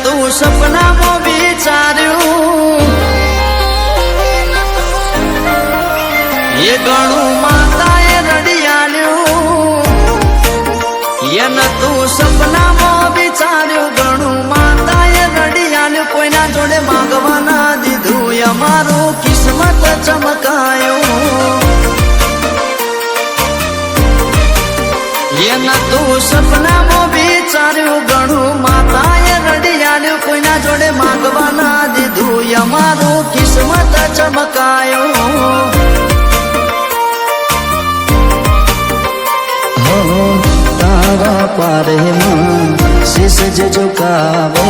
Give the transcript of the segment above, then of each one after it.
તું સપનામાં વિચાર્યું એ ઘણું માતાએ રડિયાલ્યું એને તું સપનામાં વિચાર્યું ઘણું માતાએ રડિયાલ્યું કોઈના જોડે માંગવા ના દીધું અમારું કિસ્મત ચમકાયું એના તું સપનામાં વિચાર્યું ઘણું માતાએ રડિયાલ્યું કોઈના જોડે માંગવા ના દીધું અમારું કિસ્મત ચમકાયું તારા પારેમાં શીશ જ ઝુકાવે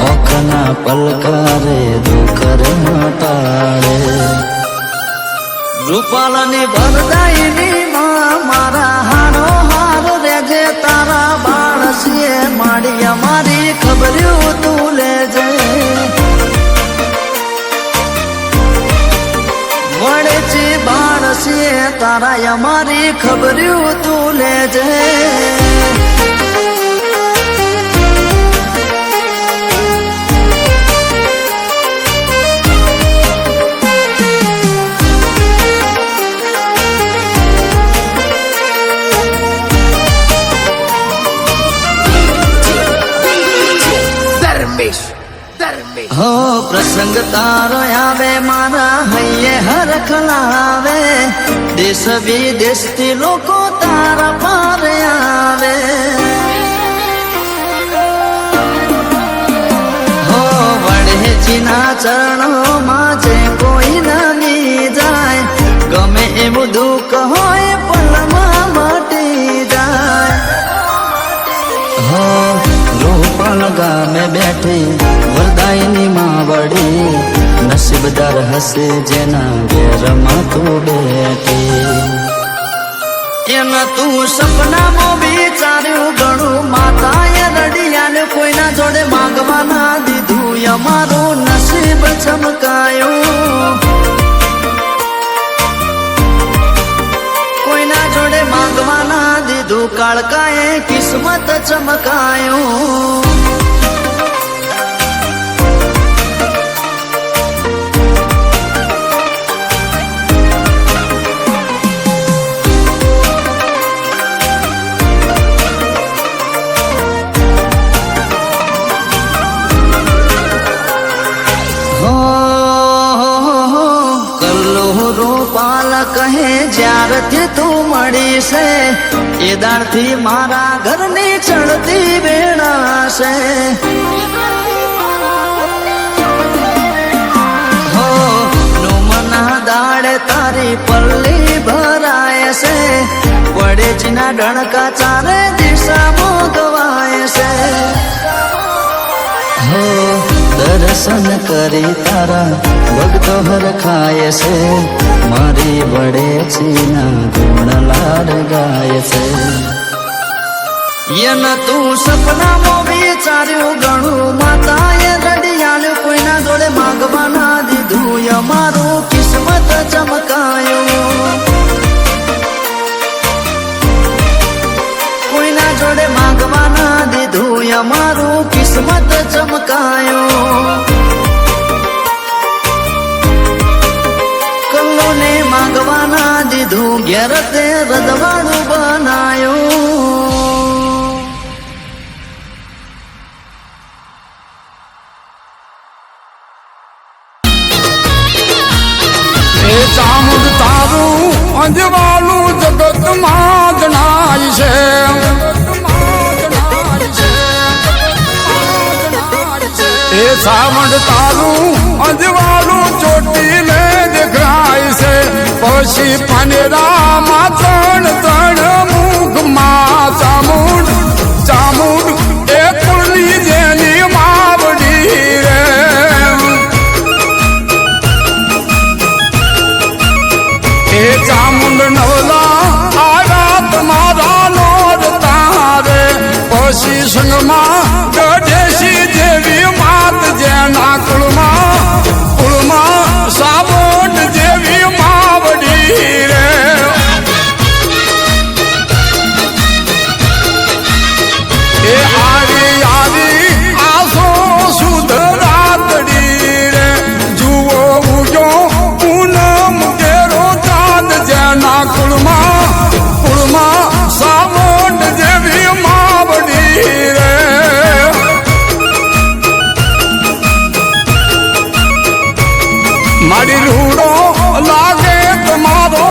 ઓખના પલકારે દુખર મટાડે રૂપાલાની ભરદાઈની માં મારા હારો હાર રેજે તારા બાળસીએ માડી અમારી ખબર્યું તું લેજે વડેચી બાળસીએ તારા અમારી ખબર્યું તું લેજે હો પ્રસંગ તારો આવે મારા હૈયે હરખ લાવે દેશ વિદેશથી લોકો તારા પાર આવે હો વડેજીના ચરણોમાં જે કોઈ નાની જાય ગમે એવું દુઃખ હોય પલમાં મટી જાય હો રૂપાલ ગામે બેઠી વરદાયની માવડી નસીબદાર હશે જેના ઘેરમાં તું બેઠી એના તું સપનામાં વિચાર્યું ઘણું માતાએ રડિયાલ્યું કોઈના જોડે માંગવા ના દીધું અમારું નસીબ ચમકાયું કોઈના જોડે માંગવા ના દીધું કાળકાએ કિસ્મત ચમકાયું કહે જ્યારથી તું મળી છે એ દાળથી મારા ઘરની ચડતી વેળા છે હો નુમના દાડે તારી પલ્લી ભરાય છે વડેજીના ડણકા ચારે દિશામાં ગવાય છે હો દર્શન કરી તારા ભક્તો હરખાય છે મારી વડેજીના ગુણ લાડ ગાય છે એના તું સપનામાં વિચાર્યું ઘણું માતાએ રડિયાલ્યું કોઈના જોડે માંગવા ના દીધું અમારું કિસ્મત ચમકાયું કોઈના જોડે માંગવા ના દીધું અમારું કિસ્મત ચમકાયું કલ્લોને માંગવા ના દીધું ઘેર તે રજવાડું બનાયું ચામુંડ તારું અંજવાળું જગતમાં જણાય છે એ ચામુંડ તારું અંજવાળું ચોટીને દેખાય છે પછી પાનેરામાં ત્રણ મુખમાં ચામુંડ